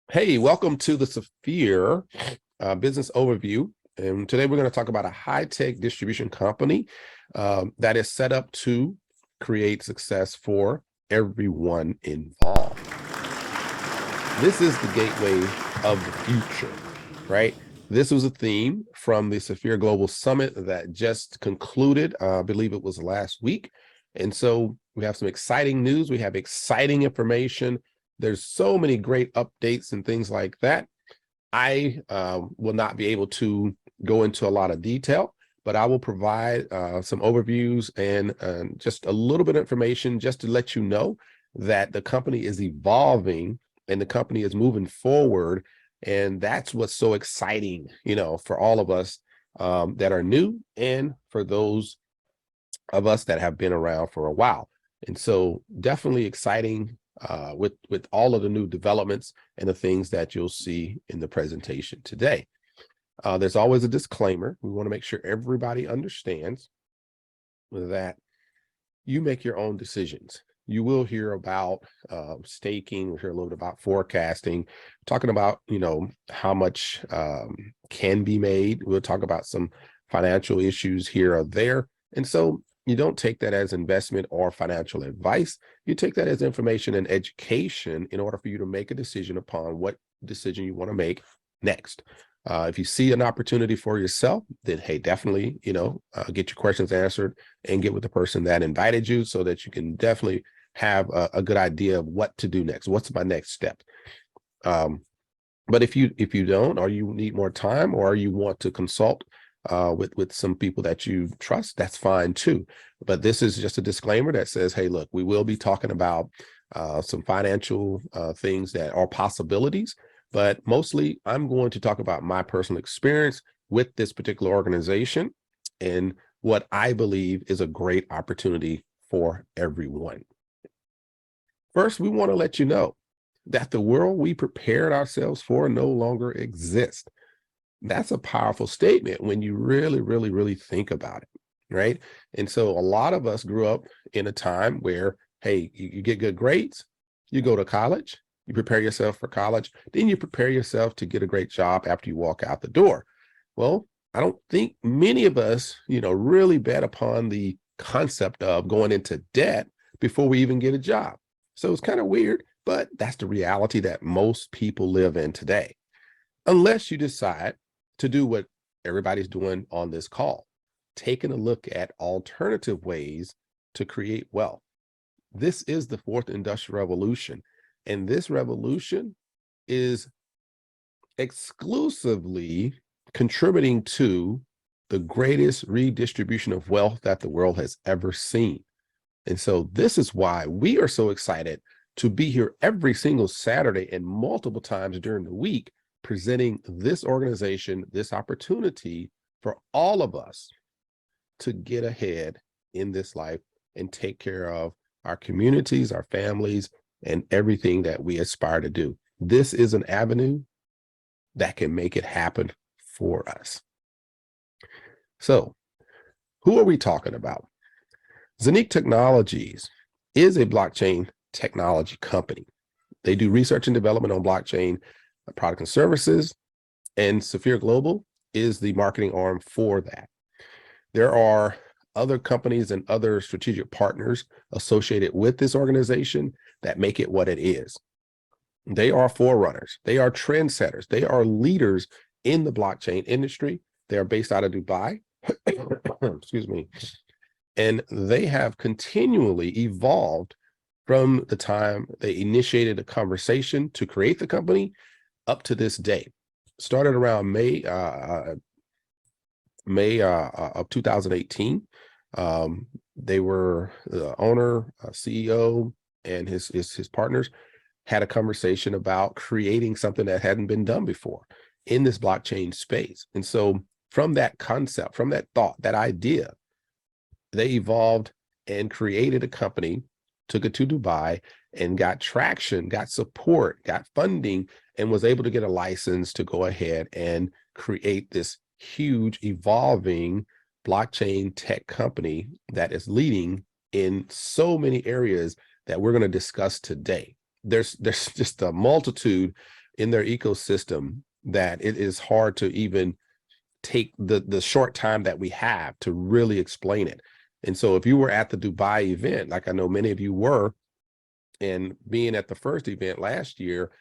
Hey, welcome to the Safir business overview. And today we're going to talk about a high-tech distribution company that is set up to create success for everyone involved. This is the gateway of the future, right? This was a theme from the Safir Global Summit that just concluded, I believe it was last week. And so we have some exciting news. We have exciting information. There's so many great updates and things like that. I will not be able to go into a lot of detail, but I will provide some overviews and just a little bit of information just to let you know that the company is evolving and the company is moving forward. And that's what's so exciting, for all of us that are new and for those of us that have been around for a while. And so definitely exciting with all of the new developments and the things that you'll see in the presentation today. There's always a disclaimer. We want to make sure everybody understands that you make your own decisions. You will hear about staking. We'll hear a little bit about forecasting, talking about, how much can be made. We'll talk about some financial issues here or there. And so you don't take that as investment or financial advice. You take that as information and education in order for you to make a decision upon what decision you want to make next. If you see an opportunity for yourself, then hey, definitely, get your questions answered and get with the person that invited you so that you can definitely have a good idea of what to do next. What's my next step? But if you don't, or you need more time, or you want to consult with some people that you trust, that's fine too. But this is just a disclaimer that says, hey, look, we will be talking about some financial things that are possibilities, but mostly I'm going to talk about my personal experience with this particular organization and what I believe is a great opportunity for everyone. First, we want to let you know that the world we prepared ourselves for no longer exists. That's a powerful statement when you really, really, really think about it, right? And so a lot of us grew up in a time where, hey, you get good grades, you go to college, you prepare yourself for college, then you prepare yourself to get a great job after you walk out the door. Well, I don't think many of us, really bet upon the concept of going into debt before we even get a job. So it's kind of weird, but that's the reality that most people live in today. Unless you decide to do what everybody's doing on this call, taking a look at alternative ways to create wealth. This is the fourth industrial revolution, and this revolution is exclusively contributing to the greatest redistribution of wealth that the world has ever seen. And so this is why we are so excited to be here every single Saturday and multiple times during the week, presenting this organization, this opportunity for all of us to get ahead in this life and take care of our communities, our families, and everything that we aspire to do. This is an avenue that can make it happen for us. So, who are we talking about? Zeniq Technologies is a blockchain technology company. They do research and development on blockchain product and services, and Safir Global is the marketing arm for that. There are other companies and other strategic partners associated with this organization that make it what it is. They are forerunners. They are trendsetters. They are leaders in the blockchain industry. They are based out of Dubai. Excuse me. And they have continually evolved from the time they initiated a conversation to create the company up to this day. Started around May of 2018. They were the owner, CEO, and his partners had a conversation about creating something that hadn't been done before in this blockchain space. And so from that concept, from that thought, that idea, they evolved and created a company, took it to Dubai, and got traction, got support, got funding, and was able to get a license to go ahead and create this huge evolving blockchain tech company that is leading in so many areas that we're going to discuss today. There's just a multitude in their ecosystem that it is hard to even take the short time that we have to really explain it. And so if you were at the Dubai event, like I know many of you were, and being at the first event last year,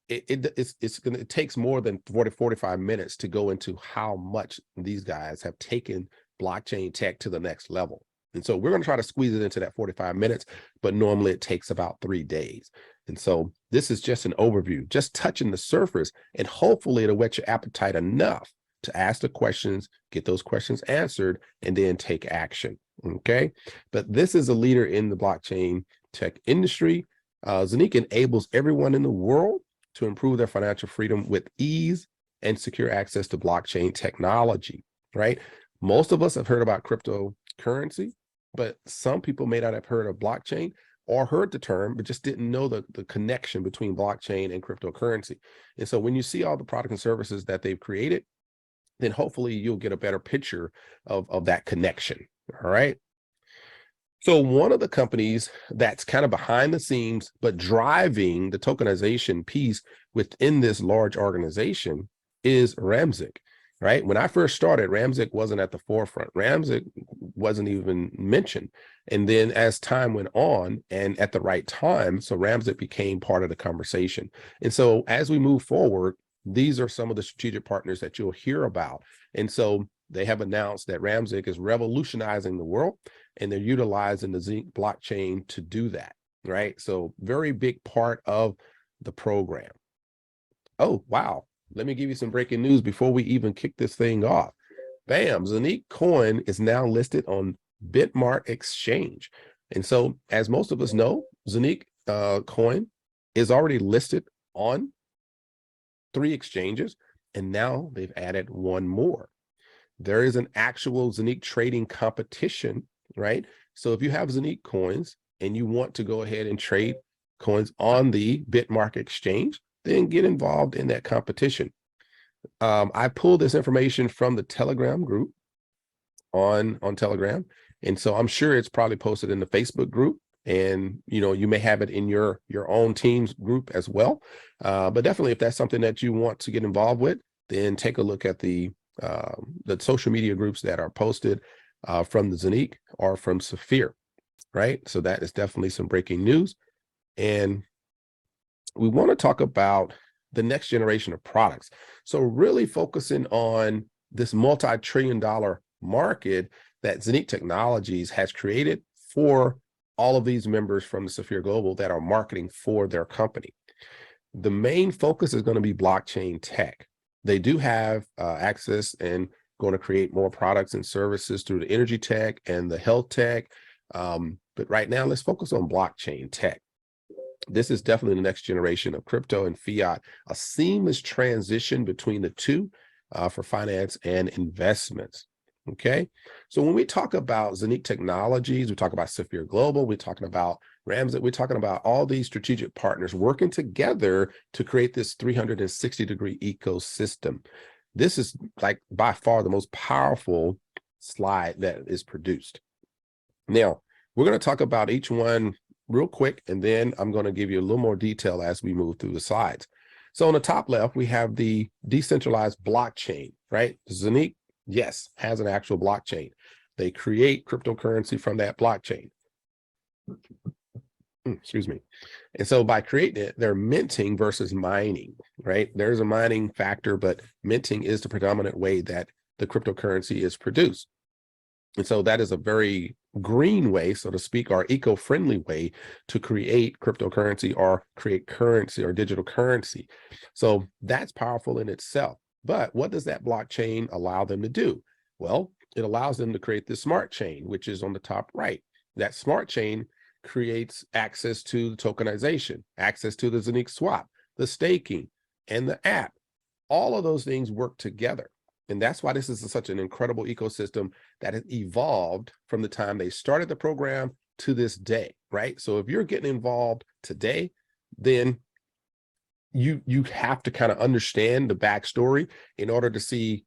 it takes more than 45 minutes to go into how much these guys have taken blockchain tech to the next level. And so we're going to try to squeeze it into that 45 minutes, but normally it takes about 3 days. And so this is just an overview, just touching the surface, and hopefully it'll whet your appetite enough to ask the questions, get those questions answered, and then take action. Okay. But this is a leader in the blockchain tech industry. Zeniq enables everyone in the world to improve their financial freedom with ease and secure access to blockchain technology, right? Most of us have heard about cryptocurrency, but some people may not have heard of blockchain or heard the term, but just didn't know the connection between blockchain and cryptocurrency. And so when you see all the products and services that they've created, then hopefully you'll get a better picture of that connection, all right? So one of the companies that's kind of behind the scenes, but driving the tokenization piece within this large organization is Ramziq, right? When I first started, Ramziq wasn't at the forefront. Ramziq wasn't even mentioned. And then as time went on and at the right time, so Ramziq became part of the conversation. And so as we move forward, these are some of the strategic partners that you'll hear about. And so they have announced that Ramziq is revolutionizing the world, and they're utilizing the Zeniq blockchain to do that, right? So very big part of the program. Oh, wow. Let me give you some breaking news before we even kick this thing off. Bam, Zeniq coin is now listed on Bitmart Exchange. And so as most of us know, Zeniq coin is already listed on 3 exchanges, and now they've added 1 more. There is an actual Zeniq trading competition, right? So if you have Zeniq coins and you want to go ahead and trade coins on the Bitmart exchange, then get involved in that competition. I pulled this information from the Telegram group on Telegram. And so I'm sure it's probably posted in the Facebook group, and you may have it in your own team's group as well. But definitely if that's something that you want to get involved with, then take a look at the social media groups that are posted from the Zeniq or from Safir, right? So that is definitely some breaking news. And we want to talk about the next generation of products. So really focusing on this multi-trillion-dollar market that Zeniq Technologies has created for all of these members from the Safir Global that are marketing for their company. The main focus is going to be blockchain tech. They do have access and going to create more products and services through the energy tech and the health tech. But right now, let's focus on blockchain tech. This is definitely the next generation of crypto and fiat, a seamless transition between the two for finance and investments. Okay, so when we talk about Zeniq Technologies, we talk about Safir Global, we're talking about Ramziq, we're talking about all these strategic partners working together to create this 360-degree ecosystem. This is like by far the most powerful slide that is produced. Now, we're going to talk about each one real quick, and then I'm going to give you a little more detail as we move through the slides. So on the top left, we have the decentralized blockchain, right? Zeniq, yes, has an actual blockchain. They create cryptocurrency from that blockchain. Excuse me. And so by creating it, they're minting versus mining, right? There's a mining factor, but minting is the predominant way that the cryptocurrency is produced. And so that is a very green way, so to speak, or eco-friendly way to create cryptocurrency or create currency or digital currency. So that's powerful in itself. But what does that blockchain allow them to do? Well, it allows them to create the smart chain, which is on the top right. That smart chain creates access to the tokenization, access to the Zeniq swap, the staking, and the app. All of those things work together. And that's why this is such an incredible ecosystem that has evolved from the time they started the program to this day, right? So if you're getting involved today, then you have to kind of understand the backstory in order to see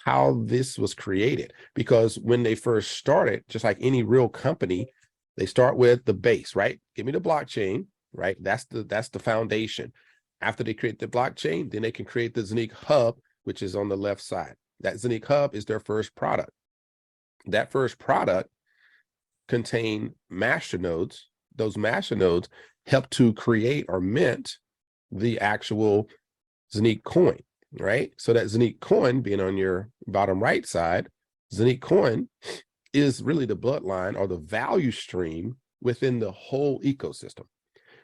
how this was created. Because when they first started, just like any real company, they start with the base, right? Give me the blockchain, right? That's the foundation. After they create the blockchain, then they can create the Zeniq Hub, which is on the left side. That Zeniq Hub is their first product. That first product contained masternodes. Those masternodes help to create or mint the actual Zeniq coin, right? So that Zeniq coin, being on your bottom right side, Zeniq coin is really the bloodline or the value stream within the whole ecosystem.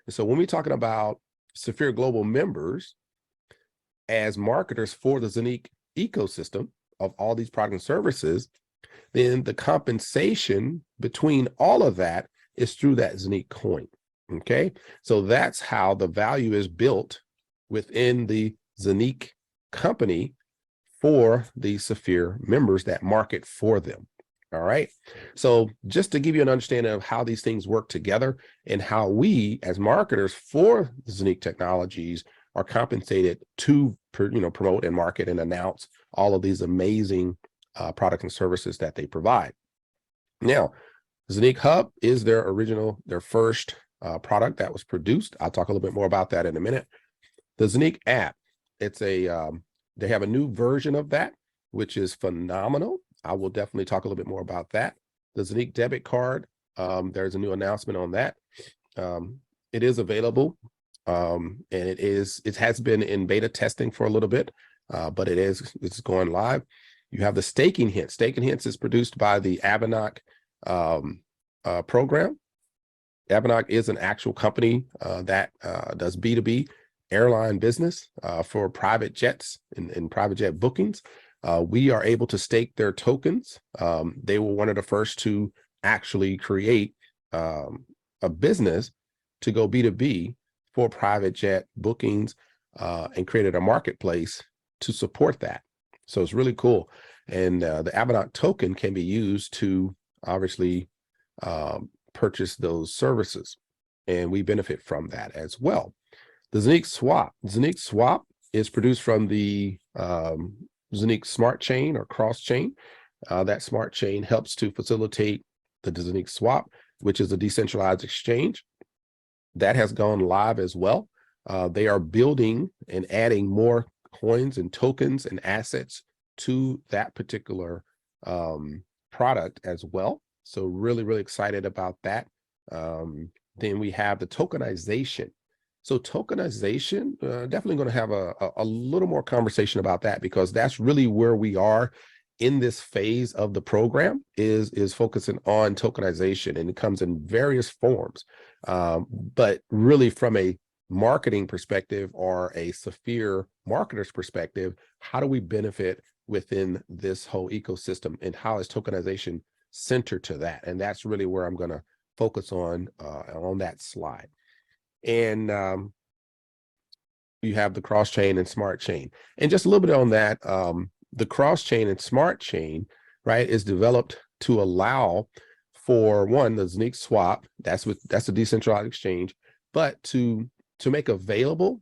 And so when we're talking about Safir Global members as marketers for the Zeniq ecosystem of all these products and services, then the compensation between all of that is through that Zeniq coin. Okay, so that's how the value is built within the Zeniq company for the Safir members that market for them. All right, so just to give you an understanding of how these things work together and how we as marketers for Zeniq Technologies are compensated to promote and market and announce all of these amazing products and services that they provide. Now, Zeniq Hub is their first product that was produced. I'll talk a little bit more about that in a minute. The Zeniq app, it's a they have a new version of that, which is phenomenal. I will definitely talk a little bit more about that. The Zeniq debit card, there's a new announcement on that. It is available, and it has been in beta testing for a little bit, but it's going live. You have the staking hints. Staking hints is produced by the AVINOC program. AVINOC is an actual company that does B2B airline business for private jets and private jet bookings. We are able to stake their tokens. They were one of the first to actually create a business to go B2B for private jet bookings and created a marketplace to support that. So it's really cool. And the AVINOC token can be used to obviously purchase those services. And we benefit from that as well. The Zeniq Swap. Zeniq Swap is produced from the Zeniq Smartchain or cross chain. That smart chain helps to facilitate the Zeniq Swap, which is a decentralized exchange. That has gone live as well. They are building and adding more coins and tokens and assets to that particular product as well. So really, really excited about that. Then we have the tokenization. So tokenization, definitely going to have a little more conversation about that, because that's really where we are in this phase of the program is focusing on tokenization, and it comes in various forms. But really from a marketing perspective or a Safir marketer's perspective, how do we benefit within this whole ecosystem, and how is tokenization centered to that? And that's really where I'm going to focus on that slide. And you have the cross chain and smart chain. And just a little bit on that, the cross chain and smart chain, right, is developed to allow for one, the Zeniq swap, that's a decentralized exchange, but to make available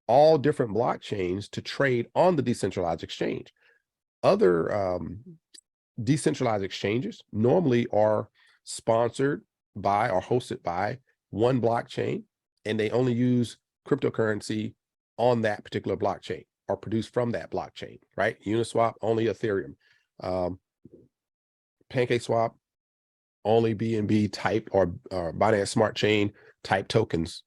all different blockchains to trade on the decentralized exchange. Other decentralized exchanges normally are sponsored by or hosted by one blockchain, and they only use cryptocurrency on that particular blockchain or produced from that blockchain, right? Uniswap, only Ethereum. PancakeSwap, only BNB type or Binance Smart Chain type tokens.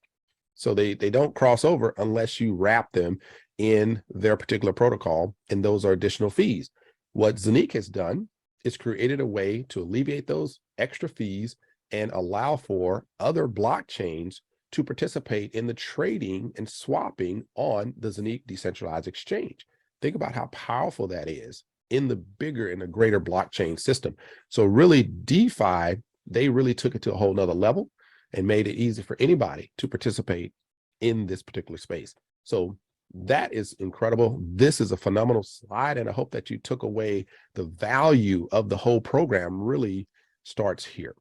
So they don't cross over unless you wrap them in their particular protocol, and those are additional fees. What Zeniq has done is created a way to alleviate those extra fees and allow for other blockchains to participate in the trading and swapping on the Zeniq decentralized exchange. Think about how powerful that is in the bigger and the greater blockchain system. So really DeFi, they really took it to a whole nother level and made it easy for anybody to participate in this particular space. So that is incredible. This is a phenomenal slide, and I hope that you took away the value of the whole program really starts here.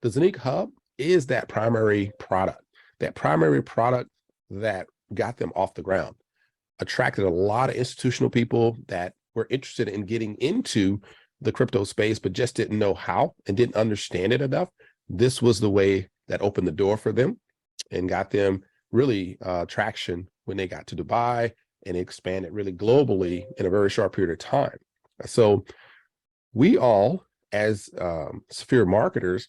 The Zeniq Hub is that primary product that got them off the ground, attracted a lot of institutional people that were interested in getting into the crypto space, but just didn't know how and didn't understand it enough. This was the way that opened the door for them and got them really traction when they got to Dubai and expanded really globally in a very short period of time. So we all, as Safir marketers,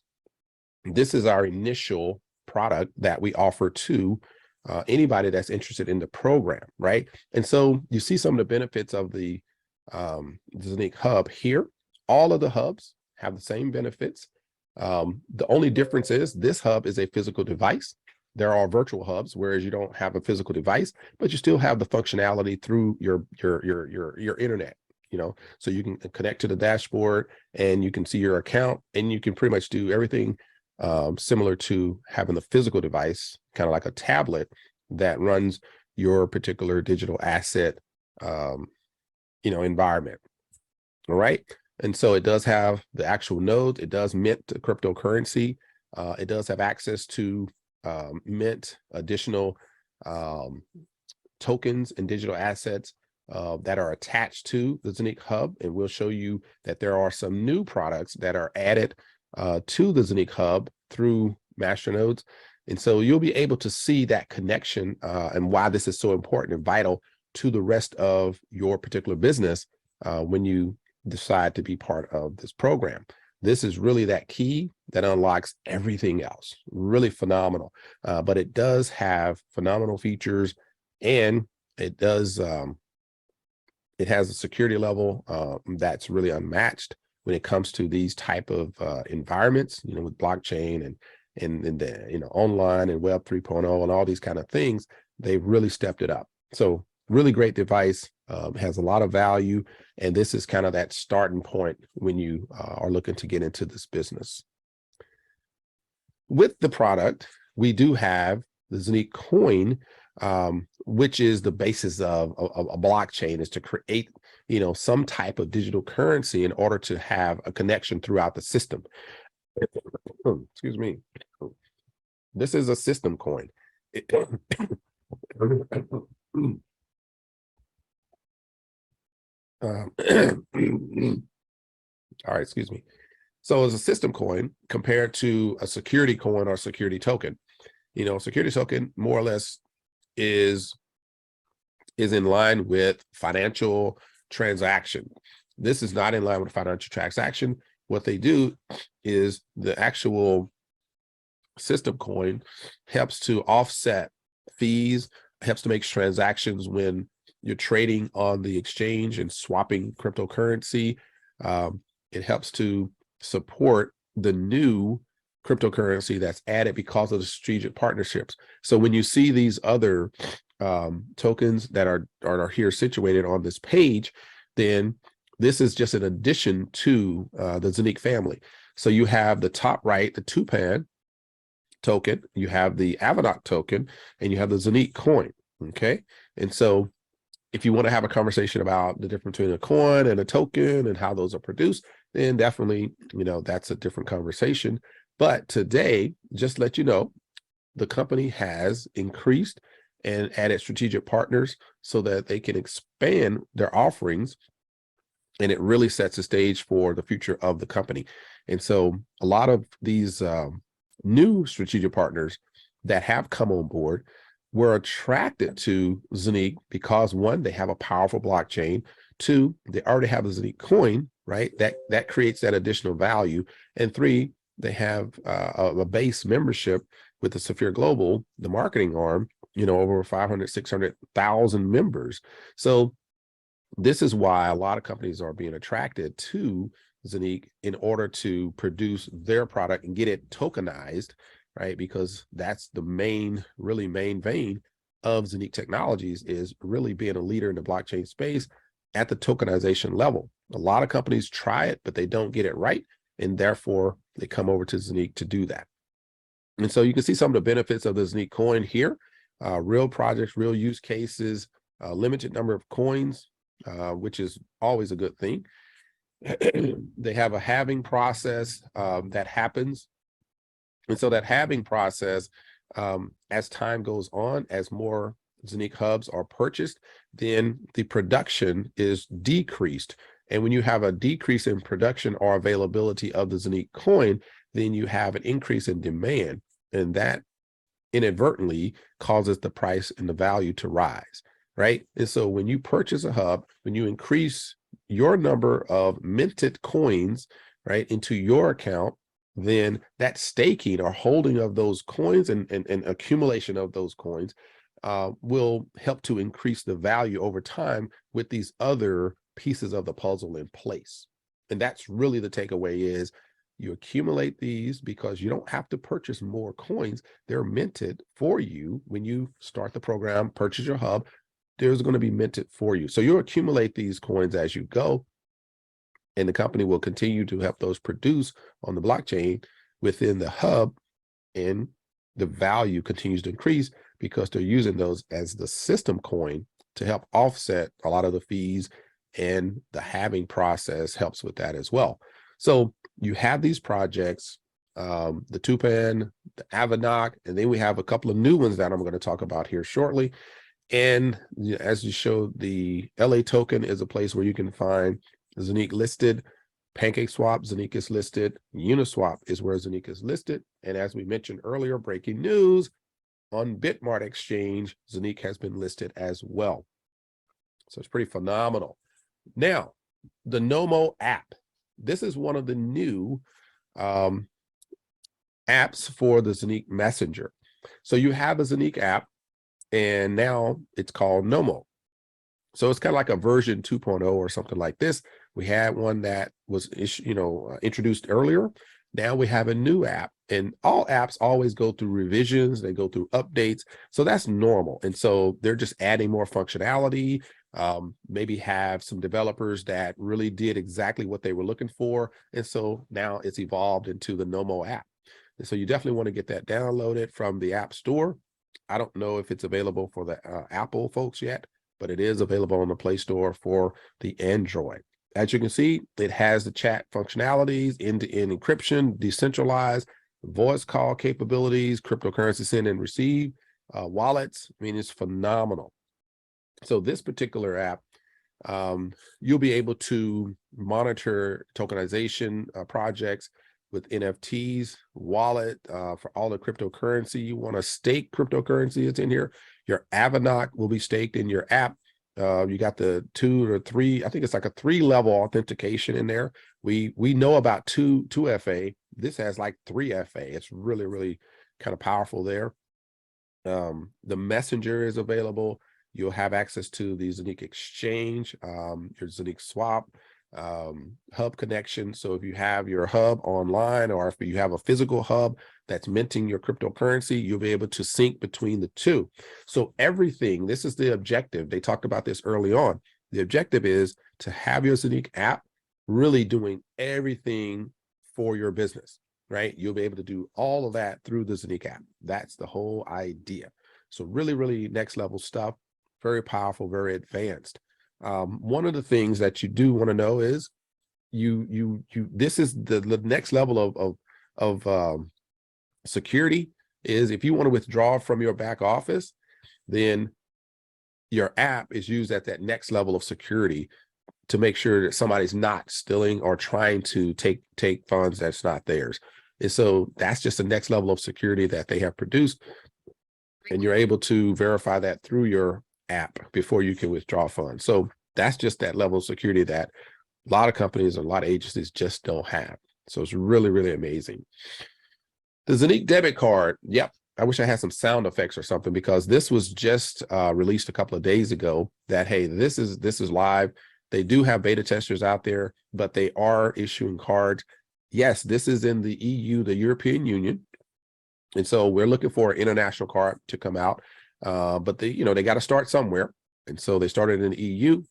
this is our initial product that we offer to anybody that's interested in the program, right? And so you see some of the benefits of the Zeniq hub here. All of the hubs have the same benefits. The only difference is this hub is a physical device. There are virtual hubs, whereas you don't have a physical device, but you still have the functionality through your internet. You know, so you can connect to the dashboard and you can see your account, and you can pretty much do everything similar to having the physical device, kind of like a tablet that runs your particular digital asset, you know, environment. All right. And so it does have the actual nodes. It does mint cryptocurrency. It does have access to mint additional tokens and digital assets that are attached to the Zeniq hub. And we'll show you that there are some new products that are added to the Zeniq hub through masternodes. And so you'll be able to see that connection and why this is so important and vital to the rest of your particular business when you decide to be part of this program. This is really that key that unlocks everything else. Really phenomenal. But it does have phenomenal features, and it does it has a security level that's really unmatched when it comes to these type of environments, you know, with blockchain and the, you know, online and Web 3.0 and all these kind of things. They've really stepped it up. So really great device, has a lot of value. And this is kind of that starting point when you are looking to get into this business. With the product, we do have the Zeniq coin, which is the basis of a blockchain, is to create, you know, some type of digital currency in order to have a connection throughout the system. Excuse me. This is a system coin. All right, excuse me. So it's a system coin compared to a security coin or security token. You know, security token more or less is in line with financial transaction. This is not in line with financial transaction. What they do is the actual system coin helps to offset fees, helps to make transactions when you're trading on the exchange and swapping cryptocurrency. It helps to support the new cryptocurrency that's added because of the strategic partnerships. So when you see these other tokens that are here situated on this page, then this is just an addition to the Zeniq family. So you have the top right, the Tupan token, you have the AVINOC token, and you have the Zeniq coin. Okay. And so if you want to have a conversation about the difference between a coin and a token and how those are produced, then definitely, you know, that's a different conversation. But today, just let you know, the company has increased and added strategic partners so that they can expand their offerings, and it really sets the stage for the future of the company. And so a lot of these new strategic partners that have come on board were attracted to Zeniq because, one, they have a powerful blockchain. Two, they already have the Zeniq coin, right? That creates that additional value. And three, they have a base membership with the Safir Global, the marketing arm, you know, over 500, 600,000 members. So this is why a lot of companies are being attracted to Zeniq in order to produce their product and get it tokenized, right? Because that's the main vein of Zeniq Technologies, is really being a leader in the blockchain space at the tokenization level. A lot of companies try it, but they don't get it right. And therefore they come over to Zeniq to do that. And so you can see some of the benefits of the Zeniq coin here, real projects, real use cases, limited number of coins, which is always a good thing. They have a halving process that happens. And so that halving process, as time goes on, as more Zeniq hubs are purchased, then the production is decreased. And when you have a decrease in production or availability of the Zeniq coin, then you have an increase in demand. And that inadvertently causes the price and the value to rise, right? And so when you purchase a hub, when you increase your number of minted coins, right, into your account, then that staking or holding of those coins and accumulation of those coins will help to increase the value over time with these other pieces of the puzzle in place. And that's really the takeaway is you accumulate these because you don't have to purchase more coins. They're minted for you when you start the program, purchase your hub, there's going to be minted for you. So you accumulate these coins as you go, and the company will continue to help those produce on the blockchain within the hub, and the value continues to increase because they're using those as the system coin to help offset a lot of the fees, and the halving process helps with that as well. So you have these projects, the Tupan, the AVINOC, and then we have a couple of new ones that I'm going to talk about here shortly. And as you showed, the LA token is a place where you can find Zeniq listed, PancakeSwap, Zeniq is listed, Uniswap is where Zeniq is listed. And as we mentioned earlier, breaking news, on Bitmart Exchange, Zeniq has been listed as well. So it's pretty phenomenal. Now, the Nomo app. This is one of the new apps for the Zeniq Messenger. So you have a Zeniq app, and now it's called Nomo. So it's kind of like a version 2.0 or something like this. We had one that was introduced earlier. Now we have a new app, and all apps always go through revisions. They go through updates. So that's normal. And so they're just adding more functionality, maybe have some developers that really did exactly what they were looking for. And so now it's evolved into the Nomo app. And so you definitely want to get that downloaded from the App Store. I don't know if it's available for the Apple folks yet, but it is available on the Play Store for the Android. As you can see, it has the chat functionalities, end-to-end encryption, decentralized, voice call capabilities, cryptocurrency send and receive, wallets. I mean, it's phenomenal. So this particular app, you'll be able to monitor tokenization projects with NFTs, wallet for all the cryptocurrency. You want to stake cryptocurrency, it's in here. Your AVINOC will be staked in your app. You got the 2 or 3, I think it's like a 3-level authentication in there. We know about 2FA. This has like 3FA. It's really, really kind of powerful there. The messenger is available. You'll have access to the Zeniq exchange, your Zeniq swap, hub connection. So if you have your hub online, or if you have a physical hub that's minting your cryptocurrency, you'll be able to sync between the two. So everything, this is the objective. They talked about this early on. The objective is to have your Zeniq app really doing everything for your business, right? You'll be able to do all of that through the Zeniq app. That's the whole idea. So really, really next level stuff, very powerful, very advanced. One of the things that you do want to know is this is the next level of security is if you want to withdraw from your back office, then your app is used at that next level of security to make sure that somebody's not stealing or trying to take funds that's not theirs. And so that's just the next level of security that they have produced. And you're able to verify that through your app before you can withdraw funds. So that's just that level of security that a lot of companies and a lot of agencies just don't have. So it's really, really amazing. The Zeniq debit card. Yep. I wish I had some sound effects or something, because this was just released a couple of days ago that, hey, this is live. They do have beta testers out there, but they are issuing cards. Yes, this is in the EU, the European Union. And so we're looking for an international card to come out. But they got to start somewhere. And so they started in the EU.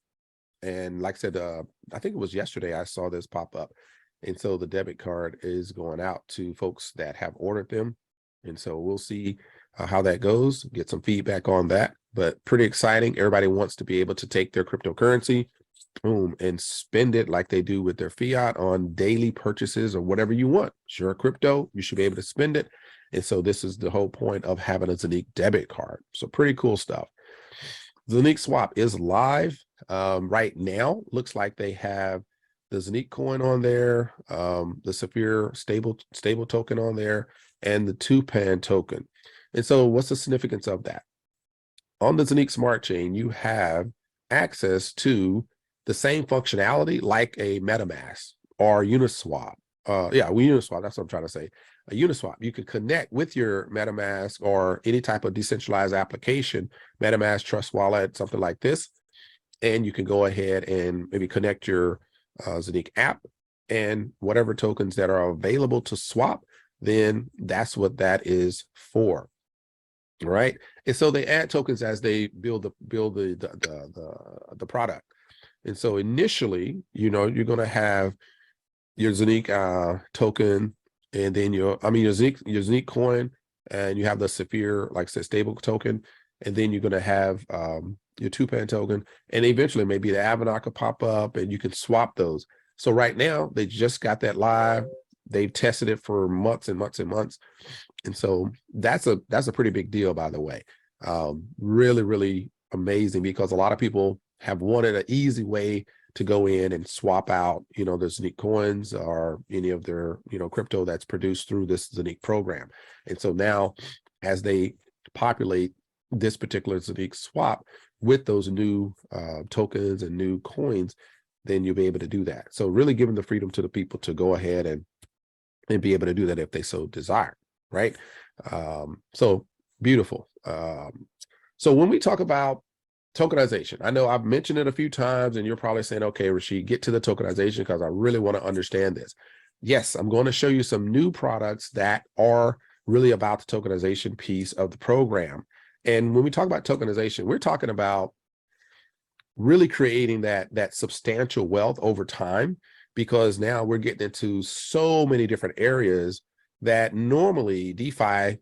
And like I said, I think it was yesterday I saw this pop up. And so the debit card is going out to folks that have ordered them. And so we'll see how that goes, get some feedback on that. But pretty exciting. Everybody wants to be able to take their cryptocurrency, boom, and spend it like they do with their fiat on daily purchases or whatever you want. Sure, crypto, you should be able to spend it. And so this is the whole point of having a Zeniq debit card. So pretty cool stuff. Zeniq Swap is live right now. Looks like they have the Zeniq coin on there, the Safir stable token on there, and the Tupan token. And so what's the significance of that? On the Zeniq Smart Chain, you have access to the same functionality like a MetaMask or Uniswap. Uniswap, that's what I'm trying to say. A Uniswap, you can connect with your MetaMask or any type of decentralized application, MetaMask, Trust Wallet, something like this. And you can go ahead and maybe connect your Zeniq app and whatever tokens that are available to swap, then that's what that is for. Right. And so they add tokens as they build the product. And so initially, you're going to have your Zeniq token, and then your Zeniq coin, and you have the Safir, like I said, stable token, and then you're going to have your Tupan token, and eventually maybe the AVINOC will pop up and you can swap those. So right now they just got that live. They've tested it for months and months and months. And so that's a pretty big deal, by the way. Really, really amazing, because a lot of people have wanted an easy way to go in and swap out, the Zeniq coins or any of their, crypto that's produced through this Zeniq program. And so now, as they populate this particular Zeniq swap with those new tokens and new coins, then you'll be able to do that. So really giving the freedom to the people to go ahead and be able to do that if they so desire. Right. So beautiful. So when we talk about tokenization, I know I've mentioned it a few times, and you're probably saying, okay, Rashid, get to the tokenization because I really want to understand this. Yes, I'm going to show you some new products that are really about the tokenization piece of the program. And when we talk about tokenization, we're talking about really creating that substantial wealth over time, because now we're getting into so many different areas that normally DeFi,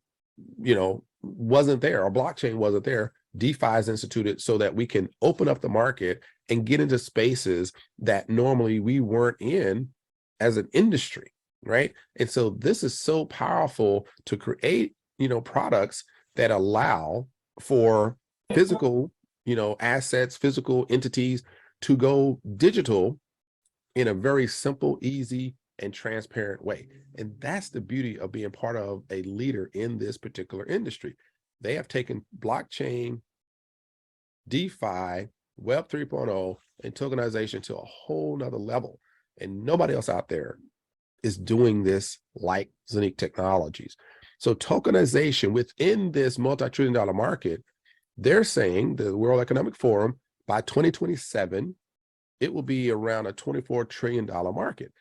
wasn't there, or blockchain wasn't there. DeFi is instituted so that we can open up the market and get into spaces that normally we weren't in as an industry, right? And so this is so powerful to create, products that allow for physical, assets, physical entities to go digital in a very simple, easy, and transparent way. And that's the beauty of being part of a leader in this particular industry. They have taken blockchain, DeFi, Web 3.0, and tokenization to a whole nother level. And nobody else out there is doing this like Zeniq Technologies. So tokenization within this multi-trillion-dollar market, they're saying, the World Economic Forum, by 2027, it will be around a $24 trillion market.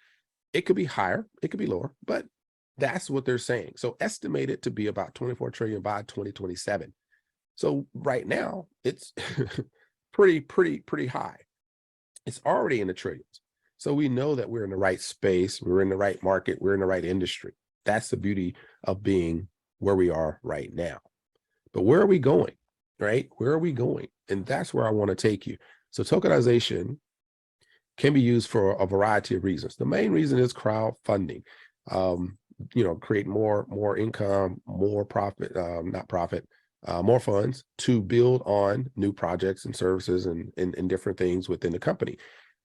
It could be higher, it could be lower, but that's what they're saying. So estimated to be about 24 trillion by 2027. So right now it's pretty high. It's already in the trillions. So we know that we're in the right space, we're in the right market, we're in the right industry. That's the beauty of being where we are right now. But where are we going, right? Where are we going? And that's where I want to take you. So tokenization can be used for a variety of reasons. The main reason is crowdfunding. Create more income, more profit, more funds to build on new projects and services and different things within the company.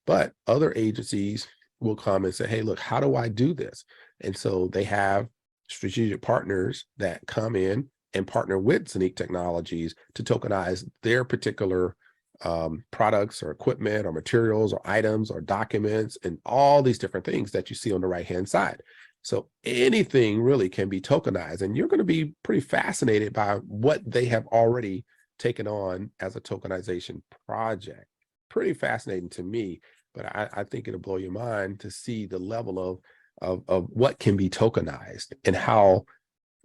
But other agencies will come and say, hey, look, how do I do this? And so they have strategic partners that come in and partner with Zeniq Technologies to tokenize their particular products or equipment or materials or items or documents and all these different things that you see on the right-hand side. So anything really can be tokenized, and you're going to be pretty fascinated by what they have already taken on as a tokenization project. Pretty fascinating to me, but I think it'll blow your mind to see the level of what can be tokenized and how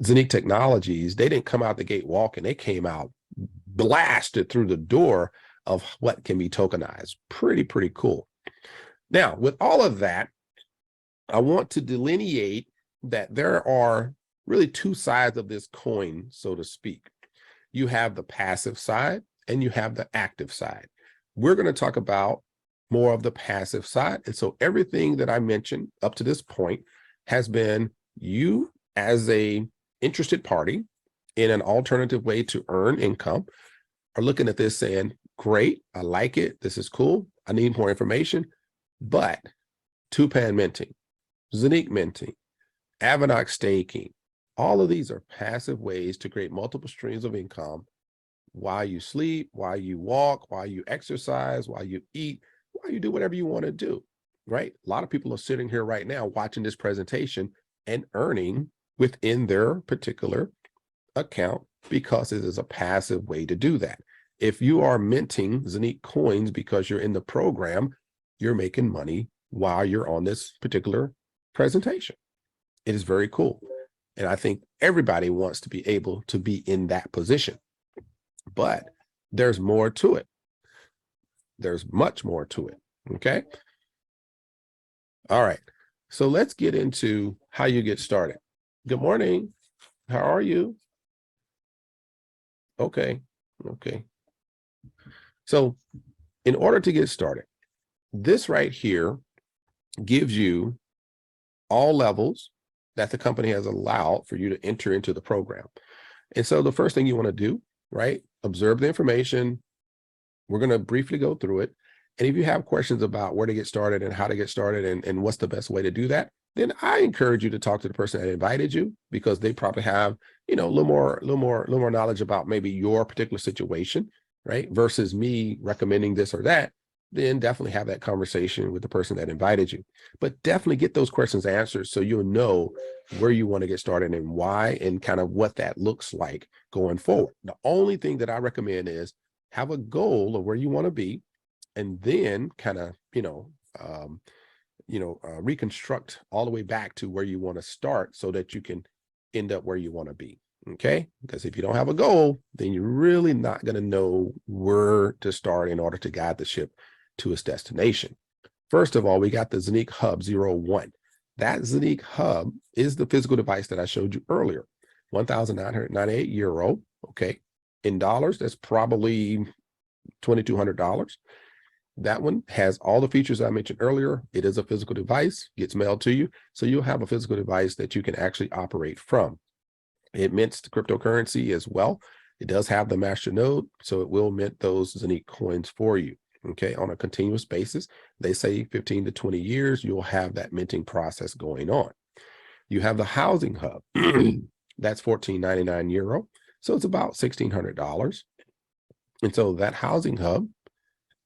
Zeniq Technologies, they didn't come out the gate walking, they came out blasted through the door of what can be tokenized. Pretty cool. Now, with all of that, I want to delineate that there are really two sides of this coin, so to speak. You have the passive side and you have the active side. We're going to talk about more of the passive side. And so everything that I mentioned up to this point has been you as a interested party in an alternative way to earn income are looking at this saying, great, I like it, this is cool, I need more information. But Tupan minting, Zeniq minting, AVINOC staking, All of these are passive ways to create multiple streams of income while you sleep, while you walk, while you exercise, while you eat, while you do whatever you want to do, right? A lot of people are sitting here right now watching this presentation and earning within their particular account because it is a passive way to do that. If you are minting Zeniq coins because you're in the program, you're making money while you're on this particular presentation. It is very cool. And I think everybody wants to be able to be in that position. But there's more to it. There's much more to it. Okay. All right. So let's get into how you get started. Good morning. How are you? Okay. Okay. So in order to get started, this right here gives you all levels that the company has allowed for you to enter into the program. And so the first thing you want to do, right? Observe the information. We're going to briefly go through it. And if you have questions about where to get started and how to get started and what's the best way to do that, then I encourage you to talk to the person that invited you, because they probably have, you know, a little more knowledge about maybe your particular situation, right? Versus me recommending this or that. Then definitely have that conversation with the person that invited you. But definitely get those questions answered so you'll know where you want to get started and why, and kind of what that looks like going forward. The only thing that I recommend is have a goal of where you want to be, and then kind of, reconstruct all the way back to where you want to start so that you can end up where you want to be. Okay. Because if you don't have a goal, then you're really not going to know where to start in order to guide the ship to its destination. First of all, we got the Zeniq Hub 01. That Zeniq Hub is the physical device that I showed you earlier. 1,998 euro. Okay. In dollars, that's probably $2,200. That one has all the features I mentioned earlier. It is a physical device, gets mailed to you. So you'll have a physical device that you can actually operate from. It mints the cryptocurrency as well. It does have the master node, so it will mint those Zeniq coins for you. Okay, on a continuous basis. They say 15 to 20 years, you'll have that minting process going on. You have the housing hub. That's 14.99 euro. So it's about $1,600. And so that housing hub,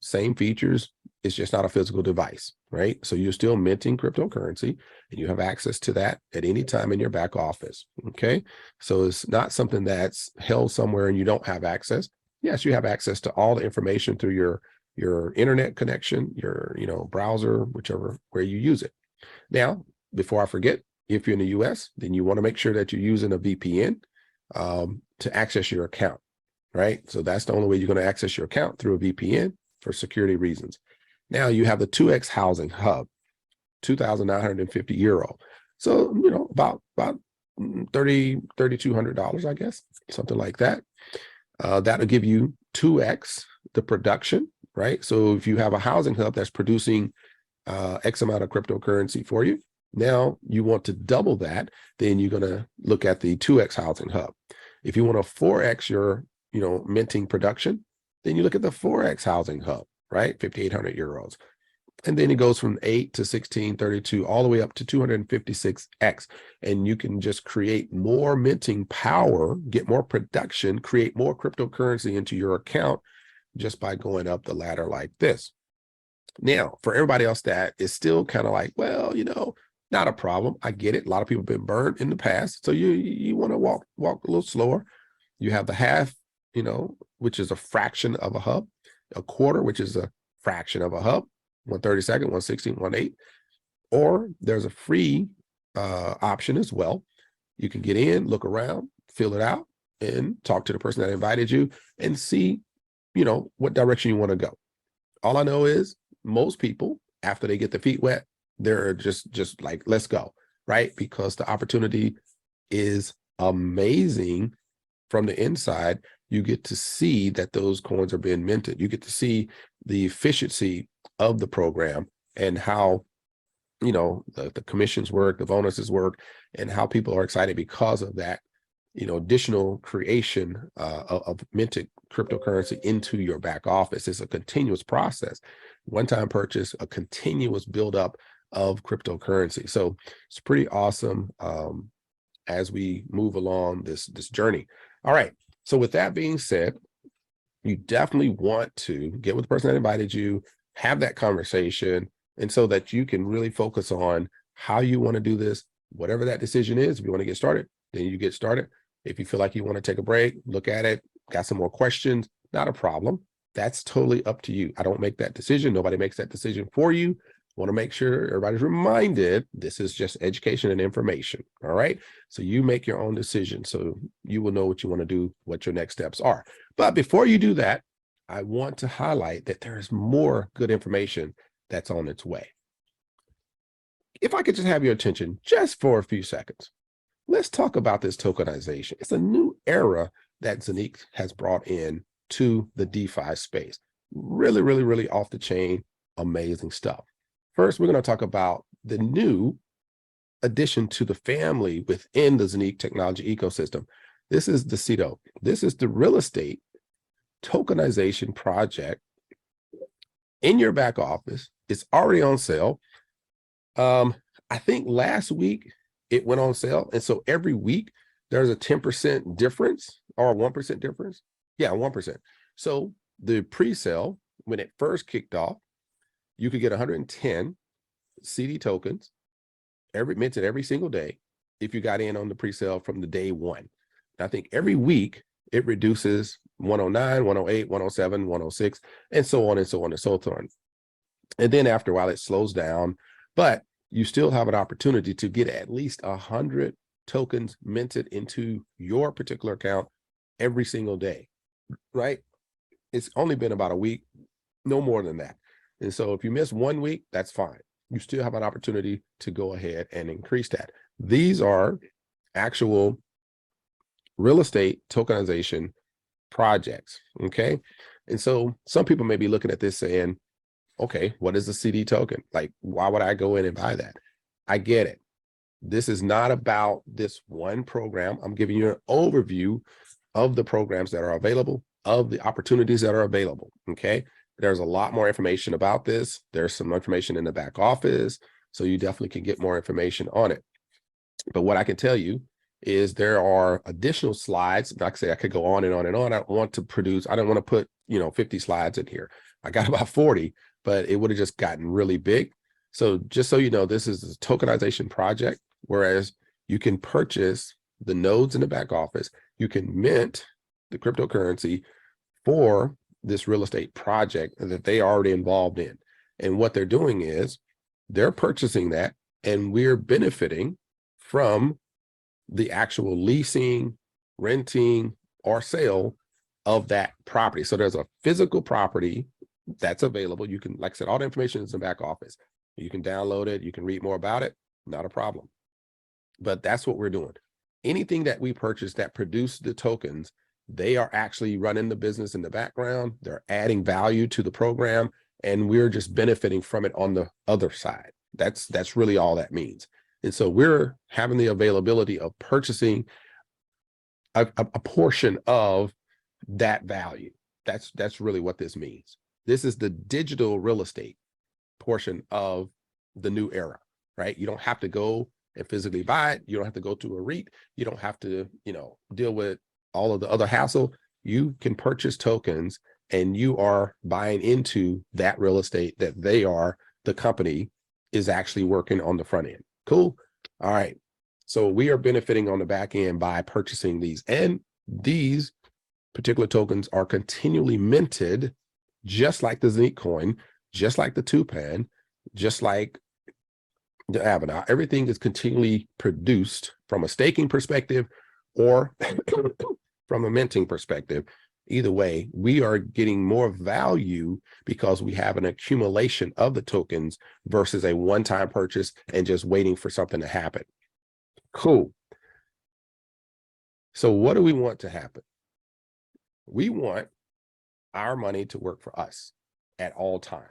same features, it's just not a physical device, right? So you're still minting cryptocurrency and you have access to that at any time in your back office, okay? So it's not something that's held somewhere and you don't have access. Yes, you have access to all the information through your internet connection, your browser, whichever where you use it. Now, before I forget, if you're in the US, then you want to make sure that you're using a VPN to access your account, right? So that's the only way you're going to access your account, through a VPN, for security reasons. Now you have the 2x housing hub, 2,950 euro. So, about $3,200, I guess, something like that. That'll give you 2x the production, right? So if you have a housing hub that's producing X amount of cryptocurrency for you, now you want to double that, then you're going to look at the 2x housing hub. If you want to 4x your, minting production, then you look at the 4x housing hub, right? 5,800 euros. And then it goes from 8 to 16, 32, all the way up to 256x. And you can just create more minting power, get more production, create more cryptocurrency into your account just by going up the ladder like this. Now, for everybody else that is still kind of like, well, not a problem. I get it. A lot of people have been burned in the past. So you want to walk a little slower. You have the half, which is a fraction of a hub, a quarter, which is a fraction of a hub, 1/32, 1/16, 1/8, or there's a free option as well. You can get in, look around, fill it out, and talk to the person that invited you and see, what direction you want to go. All I know is most people, after they get their feet wet, they're just like, let's go, right? Because the opportunity is amazing from the inside. You get to see that those coins are being minted. You get to see the efficiency of the program and how, the commissions work, the bonuses work, and how people are excited because of that, additional creation of minted cryptocurrency into your back office. It's a continuous process, one-time purchase, a continuous buildup of cryptocurrency. So it's pretty awesome. as we move along this journey. All right. So with that being said, you definitely want to get with the person that invited you, have that conversation, and so that you can really focus on how you want to do this, whatever that decision is. If you want to get started, then you get started. If you feel like you want to take a break, look at it, got some more questions, not a problem. That's totally up to you. I don't make that decision. Nobody makes that decision for you. Want to make sure everybody's reminded this is just education and information. All right. So you make your own decision. So you will know what you want to do, what your next steps are. But before you do that, I want to highlight that there is more good information that's on its way. If I could just have your attention just for a few seconds, let's talk about this tokenization. It's a new era that Zeniq has brought in to the DeFi space. Really, really, really off the chain, amazing stuff. First, we're going to talk about the new addition to the family within the Zeniq technology ecosystem. This is the SIDI. This is the real estate tokenization project in your back office. It's already on sale. I think last week it went on sale. And so every week there's a 10% difference or 1% difference. Yeah, 1%. So the pre-sale, when it first kicked off, you could get 110 SIDI tokens minted every single day if you got in on the pre-sale from the day one. And I think every week it reduces 109, 108, 107, 106, and so on and so on and so on. And then after a while, it slows down, but you still have an opportunity to get at least 100 tokens minted into your particular account every single day, right? It's only been about a week, no more than that. And so if you miss 1 week, that's fine. You still have an opportunity to go ahead and increase that. These are actual real estate tokenization projects, okay? And so some people may be looking at this saying, okay, what is a SIDI token? Like, why would I go in and buy that? I get it. This is not about this one program. I'm giving you an overview of the programs that are available, of the opportunities that are available, okay? There's a lot more information about this. There's some information in the back office, so you definitely can get more information on it. But what I can tell you is there are additional slides. Like I say, I could go on and on and on. I don't want to put, 50 slides in here. I got about 40, but it would have just gotten really big. So just so you know, this is a tokenization project, whereas you can purchase the nodes in the back office. You can mint the cryptocurrency for this real estate project that they are already involved in. And what they're doing is they're purchasing that, and we're benefiting from the actual leasing, renting, or sale of that property. So there's a physical property that's available. You can, like I said, all the information is in the back office. You can download it. You can read more about it. Not a problem. But that's what we're doing. Anything that we purchase that produce the tokens, they are actually running the business in the background. They're adding value to the program, and we're just benefiting from it on the other side. That's really all that means. And so we're having the availability of purchasing a portion of that value. That's really what this means. This is the digital real estate portion of the new era, right? You don't have to go and physically buy it. You don't have to go to a REIT. You don't have to, deal with all of the other hassle. You can purchase tokens, and you are buying into that real estate that the company is actually working on the front end. Cool. All right. So we are benefiting on the back end by purchasing these, and these particular tokens are continually minted, just like the Zeniq coin, just like the Tupan, just like the AVINOC. Everything is continually produced from a staking perspective or from a minting perspective. Either way, we are getting more value because we have an accumulation of the tokens versus a one-time purchase and just waiting for something to happen. Cool. So what do we want to happen? We want our money to work for us at all times.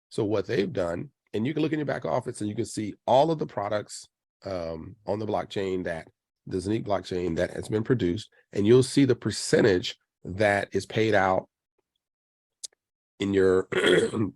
So what they've done, and you can look in your back office and you can see all of the products on the blockchain, the Zeniq blockchain that has been produced, and you'll see the percentage that is paid out in your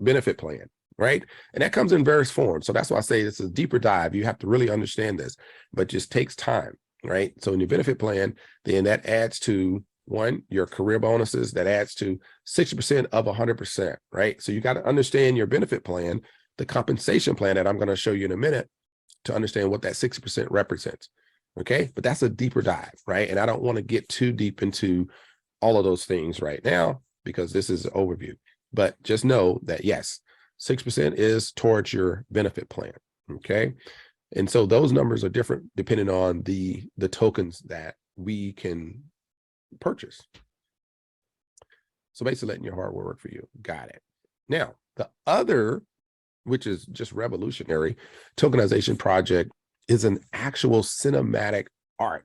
benefit plan, right? And that comes in various forms. So that's why I say it's a deeper dive. You have to really understand this, but it just takes time. right? So in your benefit plan, then that adds to one, your career bonuses, that adds to 60% of 100%, right? So you got to understand your benefit plan, the compensation plan that I'm going to show you in a minute, to understand what that 60% represents. Okay, but that's a deeper dive, right? And I don't want to get too deep into all of those things right now because this is an overview. But just know that yes, 6% is towards your benefit plan. Okay. And so those numbers are different depending on the tokens that we can purchase. So basically letting your hardware work for you. Got it. Now, the other, which is just revolutionary, tokenization project is an actual cinematic art,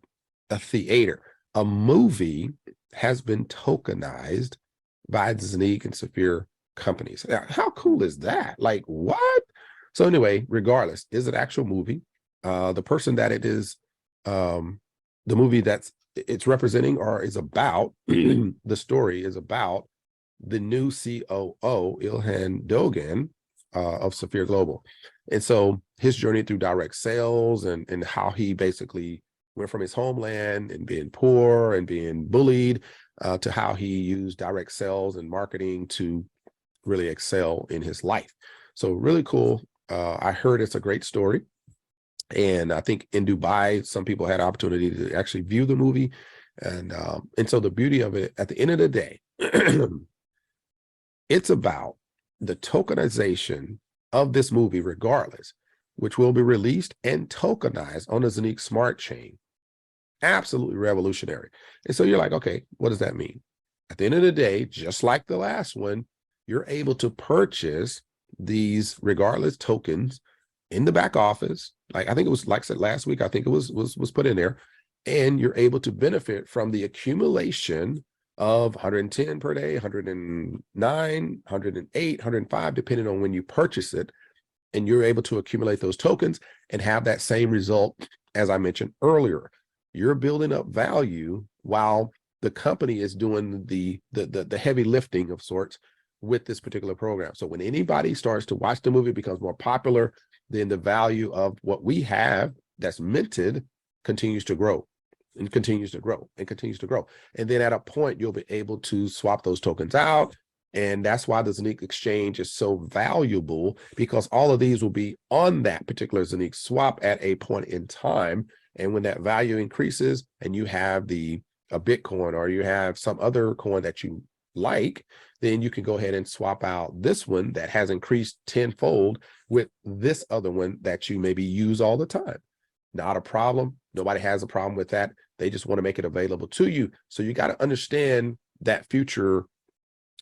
a theater. A movie has been tokenized by Zeniq and Safir companies. Now, how cool is that? Like, what? So anyway, regardless, is it an actual movie? The person that it is, the movie that's it's representing or is about, the story is about the new COO, Ilhan Dogan, of Safir Global. And so his journey through direct sales and how he basically went from his homeland and being poor and being bullied to how he used direct sales and marketing to really excel in his life. So really cool. I heard it's a great story. And I think in Dubai, some people had opportunity to actually view the movie. And so the beauty of it, at the end of the day, it's about the tokenization of this movie regardless, which will be released and tokenized on the Zeniq Smartchain. Absolutely revolutionary. And so you're like, okay, what does that mean? At the end of the day, just like the last one, you're able to purchase these regardless tokens in the back office. Like I think it was, like I said last week, I think it was put in there, and you're able to benefit from the accumulation of 110 per day, 109, 108, 105, depending on when you purchase it. And you're able to accumulate those tokens and have that same result, as I mentioned earlier. You're building up value while the company is doing the heavy lifting of sorts with this particular program. So when anybody starts to watch the movie, it becomes more popular, then the value of what we have that's minted continues to grow. And continues to grow and continues to grow. And then at a point, you'll be able to swap those tokens out. And that's why the Zeniq exchange is so valuable, because all of these will be on that particular Zeniq swap at a point in time. And when that value increases and you have a Bitcoin or you have some other coin that you like, then you can go ahead and swap out this one that has increased tenfold with this other one that you maybe use all the time. Not a problem. Nobody has a problem with that. They just want to make it available to you. So you got to understand that future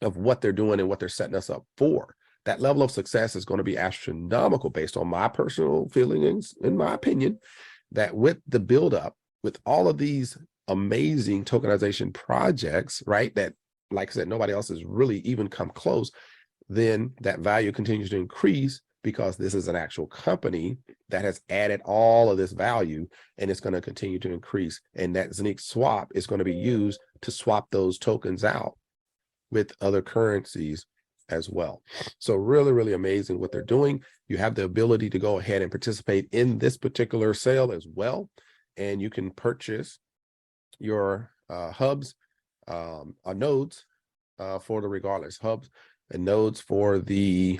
of what they're doing and what they're setting us up for. That level of success is going to be astronomical based on my personal feelings, in my opinion, that with the buildup, with all of these amazing tokenization projects, right, that, like I said, nobody else has really even come close, then that value continues to increase because this is an actual company that has added all of this value, and it's going to continue to increase. And that Zeniq swap is going to be used to swap those tokens out with other currencies as well. So really, really amazing what they're doing. You have the ability to go ahead and participate in this particular sale as well. And you can purchase your hubs, nodes for the regardless hubs and nodes for the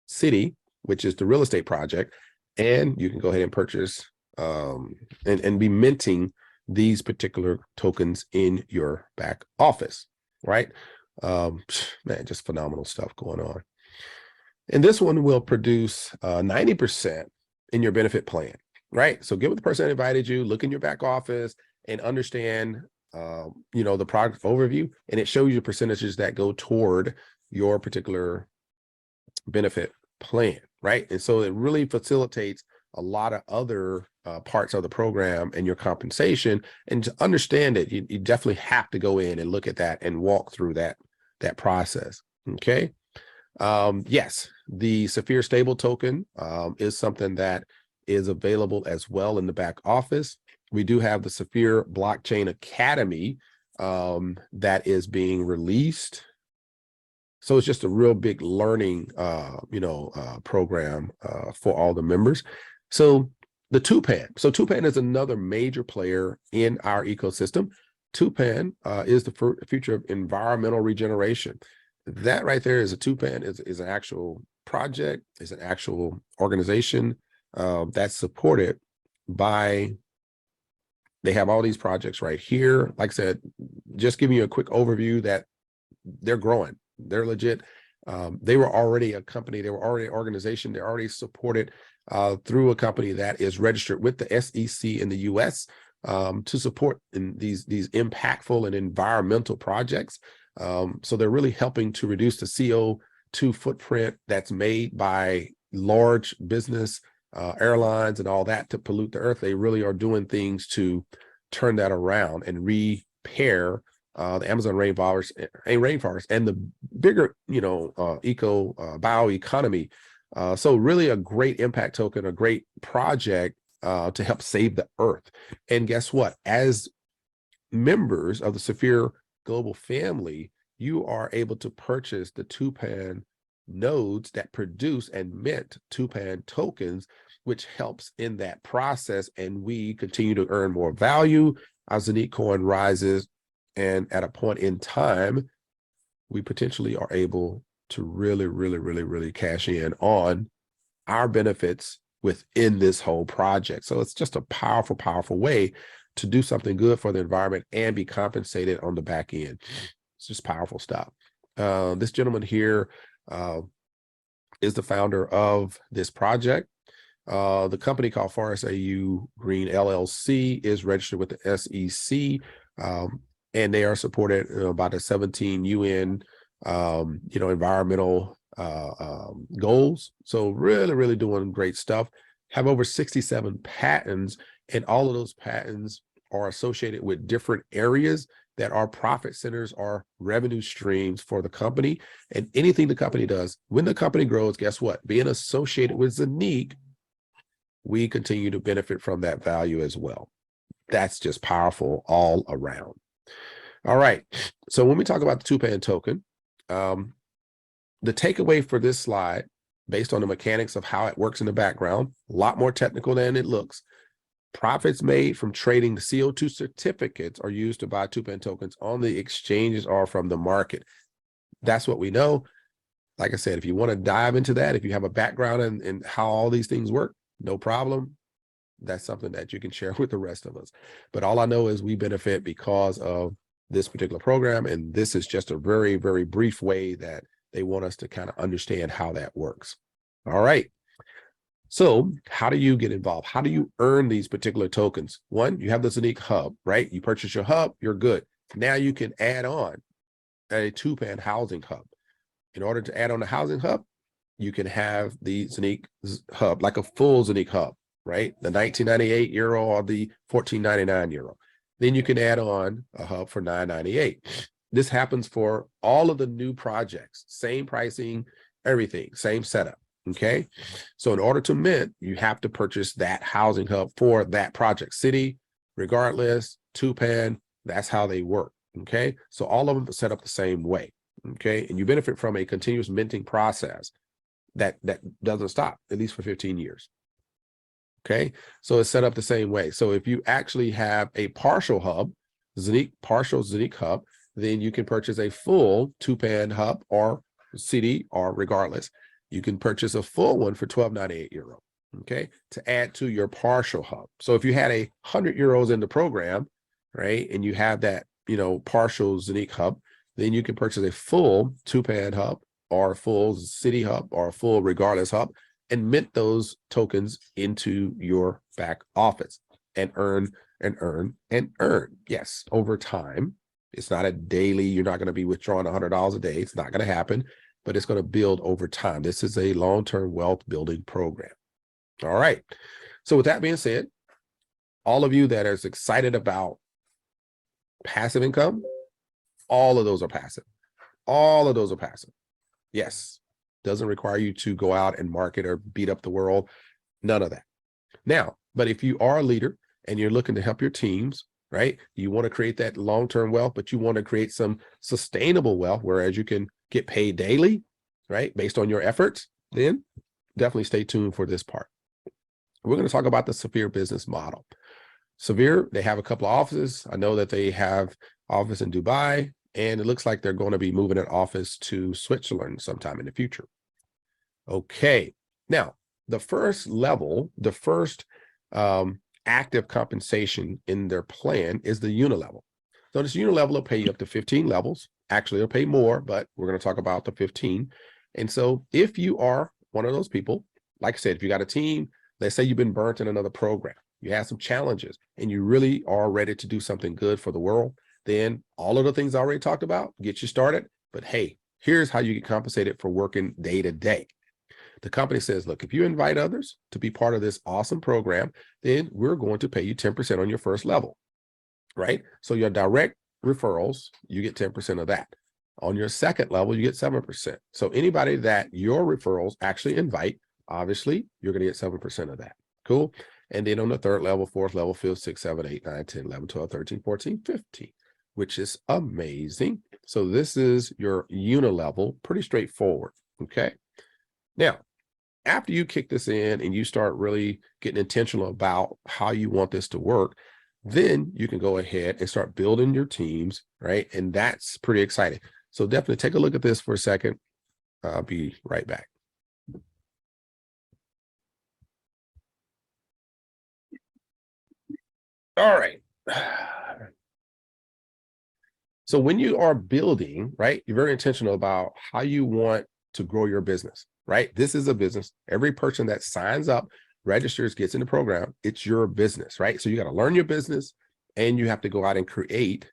SIDI, which is the real estate project. And you can go ahead and purchase and be minting these particular tokens in your back office, right? Man, just phenomenal stuff going on. And this one will produce 90% in your benefit plan, right? So get with the person that invited you, look in your back office and understand, the product overview, and it shows you percentages that go toward your particular benefit plan, right? And so it really facilitates a lot of other parts of the program and your compensation. And to understand it, you definitely have to go in and look at that and walk through that process. Okay. Yes, the Safir stable token is something that is available as well in the back office. We do have the Safir Blockchain Academy that is being released. So it's just a real big learning, program for all the members. So the Tupan. So Tupan is another major player in our ecosystem. Tupan is the future of environmental regeneration. That right there is a Tupan, is an actual project, is an actual organization that's supported by, they have all these projects right here. Like I said, just giving you a quick overview that they're growing. They're legit. They were already a company. They were already an organization. They're already supported through a company that is registered with the SEC in the US to support in these impactful and environmental projects. So they're really helping to reduce the CO2 footprint that's made by large business, airlines and all that to pollute the earth. They really are doing things to turn that around and repair the Amazon rainforest and the bigger, bioeconomy. So really a great impact token, a great project to help save the earth. And guess what? As members of the Safir global family, you are able to purchase the Tupan nodes that produce and mint Tupan tokens, which helps in that process. And we continue to earn more value. Our Zeniq coin rises. And at a point in time, we potentially are able to really cash in on our benefits within this whole project. So it's just a powerful way to do something good for the environment and be compensated on the back end. It's just powerful stuff. This gentleman here is the founder of this project. The company called Forest AU Green LLC is registered with the SEC. And they are supported by the 17 UN, environmental goals. So really doing great stuff. Have over 67 patents, and all of those patents are associated with different areas that are profit centers or revenue streams for the company. And anything the company does, when the company grows, guess what? Being associated with Zeniq, we continue to benefit from that value as well. That's just powerful all around. All right, so when we talk about the Tupan token, the takeaway for this slide, based on the mechanics of how it works in the background, a lot more technical than it looks. Profits made from trading the CO2 certificates are used to buy Tupan tokens on the exchanges or from the market. That's what we know. Like I said, if you want to dive into that, if you have a background in how all these things work, no problem. That's something that you can share with the rest of us. But all I know is we benefit because of this particular program, and this is just a very brief way that they want us to kind of understand how that works. All right, so how do you get involved? How do you earn these particular tokens? One, you have the Zeniq hub, right? You purchase your hub, you're good. Now you can add on a Tupan housing hub. In order to add on the housing hub, you can have the Zeniq hub, like a full Zeniq hub, right? The 1998 euro or the 14.99 euro. Then you can add on a hub for $9.98. This happens for all of the new projects, same pricing, everything, same setup, okay? So in order to mint, you have to purchase that housing hub for that project. SIDI, regardless, Tupan, that's how they work, okay? So all of them are set up the same way, okay? And you benefit from a continuous minting process that doesn't stop, at least for 15 years. Okay, so it's set up the same way. So if you actually have a partial hub, partial Zeniq hub, then you can purchase a full Tupan hub or SIDI, or regardless, you can purchase a full one for 12.98 euro. Okay, to add to your partial hub. So if you had 100 euros in the program, right, and you have that, partial Zeniq hub, then you can purchase a full Tupan hub or a full SIDI hub or a full regardless hub, and mint those tokens into your back office and earn and earn and earn. Yes, over time. It's not a daily, you're not going to be withdrawing $100 a day. It's not going to happen, but it's going to build over time. This is a long-term wealth building program. All right. So with that being said, all of you that are excited about passive income, all of those are passive. All of those are passive. Yes. Doesn't require you to go out and market or beat up the world. None of that. Now, but if you are a leader and you're looking to help your teams, right? You want to create that long-term wealth, but you want to create some sustainable wealth, whereas you can get paid daily, right? Based on your efforts, then definitely stay tuned for this part. we're going to talk about the Safir business model. Safir, they have a couple of offices. I know that they have office in Dubai, and it looks like they're going to be moving an office to Switzerland sometime in the future. Okay, now the first level, the first active compensation in their plan is the unilevel. So this unilevel will pay you up to 15 levels. Actually, it'll pay more, but we're going to talk about the 15. And so if you are one of those people, like I said, if you got a team, let's say you've been burnt in another program, you have some challenges, and you really are ready to do something good for the world, then all of the things I already talked about get you started. But hey, here's how you get compensated for working day to day. The company says, look, if you invite others to be part of this awesome program, then we're going to pay you 10% on your first level, right? So your direct referrals, you get 10% of that. On your second level, you get 7%. So anybody that your referrals actually invite, obviously, you're going to get 7% of that. Cool. And then on the third level, fourth level, fifth, sixth, 7, 8, 9, 10, 11, 12, 13, 14, 15, which is amazing. So this is your unilevel, pretty straightforward. Okay. Now, after you kick this in and you start really getting intentional about how you want this to work, then you can go ahead and start building your teams, right? And that's pretty exciting. So definitely take a look at this for a second. I'll be right back. All right. So when you are building, right, you're very intentional about how you want to grow your business, right? This is a business. Every person that signs up, registers, gets in the program, it's your business, right? So you got to learn your business, and you have to go out and create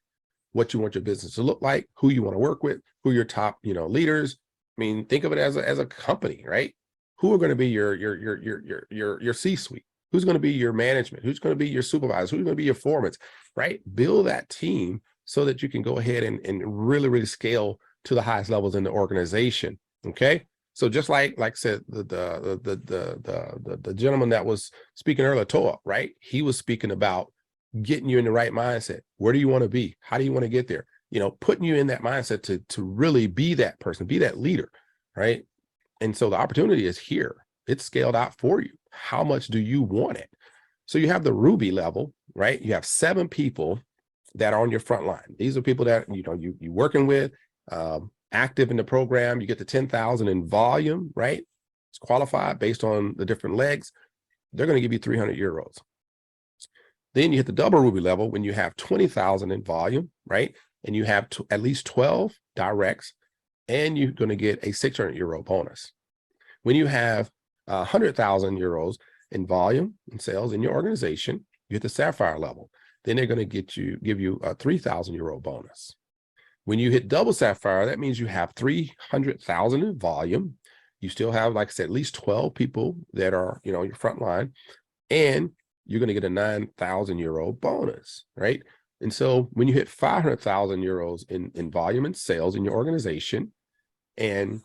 what you want your business to look like, who you want to work with, who your top, leaders. I mean, think of it as a company, right? Who are going to be your C-suite? Who's going to be your management? Who's going to be your supervisor? Who's going to be your foremen, right? Build that team so that you can go ahead and really, really scale to the highest levels in the organization. Okay. So just like I said, the gentleman that was speaking earlier, Toa, right? He was speaking about getting you in the right mindset. Where do you want to be? How do you want to get there? Putting you in that mindset to really be that person, be that leader, right? And so the opportunity is here. It's scaled out for you. How much do you want it? So you have the Ruby level, right? You have 7 people that are on your front line. These are people that you're working with, active in the program. You get to 10,000 in volume, right? It's qualified based on the different legs. They're going to give you 300 euros. Then you hit the double Ruby level when you have 20,000 in volume, right? And you have at least 12 directs, and you're going to get a 600 euro bonus. When you have 100,000 euros in volume and sales in your organization, you hit the Sapphire level. Then they're going to give you a 3,000 euro bonus. When you hit double Sapphire, that means you have 300,000 in volume. You still have, like I said, at least 12 people that are, your front line, and you're going to get a 9,000 euro bonus, right? And so when you hit 500,000 euros in volume and sales in your organization, and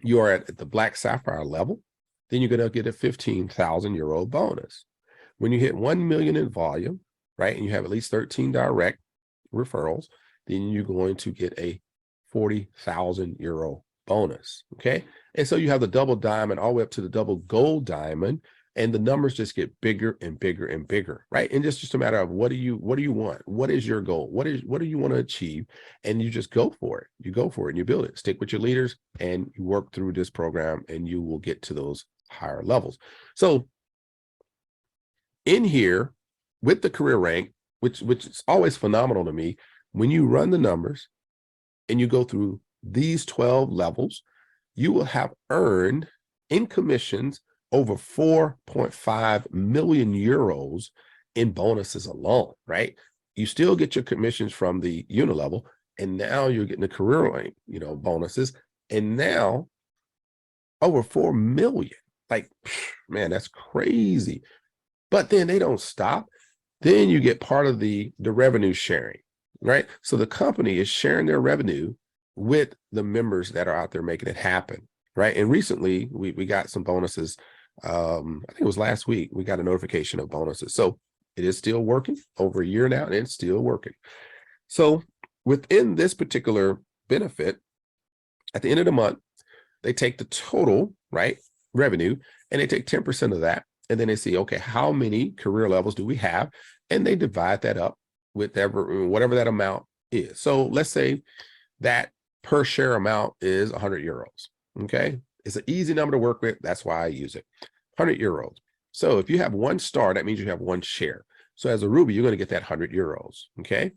you are at the Black Sapphire level, then you're going to get a 15,000 euro bonus. When you hit 1 million in volume, right, and you have at least 13 direct referrals, then you're going to get a 40,000 euro bonus. Okay. And so you have the double diamond all the way up to the double gold diamond, and the numbers just get bigger and bigger and bigger, right? And just a matter of what do you want? What is your goal? What do you want to achieve? And you just go for it. You go for it and you build it. Stick with your leaders and you work through this program, and you will get to those higher levels. So in here with the career rank, which is always phenomenal to me, when you run the numbers and you go through these 12 levels, you will have earned in commissions over 4.5 million euros in bonuses alone, right? You still get your commissions from the unilevel, and now you're getting the career rank, bonuses, and now over 4 million. Like, man, that's crazy. But then they don't stop. Then you get part of the revenue sharing, right? So the company is sharing their revenue with the members that are out there making it happen, right? And recently we got some bonuses. I think it was last week, we got a notification of bonuses. So it is still working over a year now, and it's still working. So within this particular benefit, at the end of the month, they take the total, right, revenue, and they take 10% of that, and then they see, okay, how many career levels do we have? And they divide that up with whatever that amount is. So let's say that per share amount is 100 euros. Okay, it's an easy number to work with. That's why I use it. 100 euros. So if you have one star, that means you have one share. So as a ruby, you're going to get that 100 euros. Okay.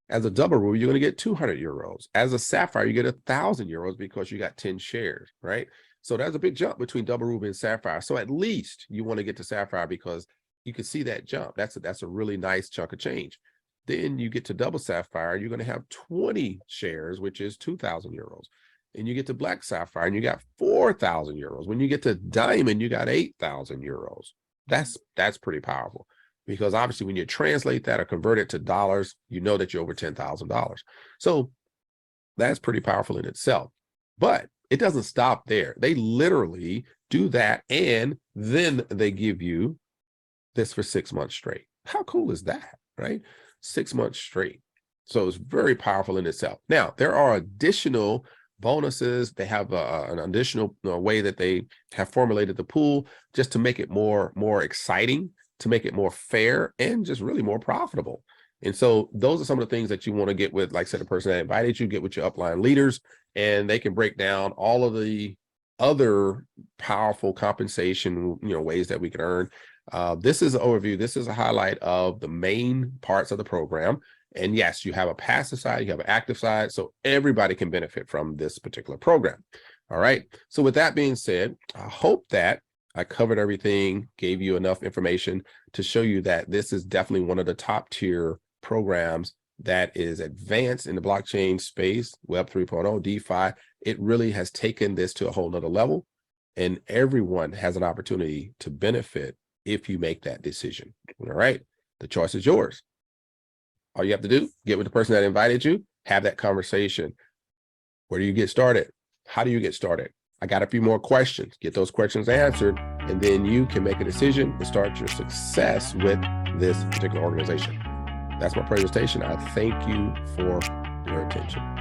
As a double ruby, you're going to get 200 euros. As a sapphire, you get 1,000 euros because you got 10 shares, right? So there's a big jump between double ruby and sapphire. So at least you want to get to sapphire because you can see that jump. That's a really nice chunk of change. Then you get to double sapphire, you're going to have 20 shares, which is 2,000 euros. And you get to black sapphire and you got 4,000 euros. When you get to diamond, you got 8,000 euros. That's pretty powerful, because obviously when you translate that or convert it to dollars, you know that you're over $10,000. So that's pretty powerful in itself. But it doesn't stop there. They literally do that, and then they give you this for 6 months straight. How cool is that, right? 6 months straight. So it's very powerful in itself. Now, there are additional bonuses. They have an additional way that they have formulated the pool just to make it more exciting, to make it more fair, and just really more profitable. And so those are some of the things that you want to get with, like I said, the person that invited you, get with your upline leaders, and they can break down all of the other powerful compensation, ways that we can earn. This is an overview. This is a highlight of the main parts of the program. And yes, you have a passive side, you have an active side, so everybody can benefit from this particular program. All right. So with that being said, I hope that I covered everything, gave you enough information to show you that this is definitely one of the top tier programs that is advanced in the blockchain space, Web 3.0, DeFi. It really has taken this to a whole nother level, and everyone has an opportunity to benefit if you make that decision. All right. The choice is yours. All you have to do, get with the person that invited you, have that conversation. Where do you get started? How do you get started? I got a few more questions. Get those questions answered, and then you can make a decision and start your success with this particular organization. That's my presentation. I thank you for your attention.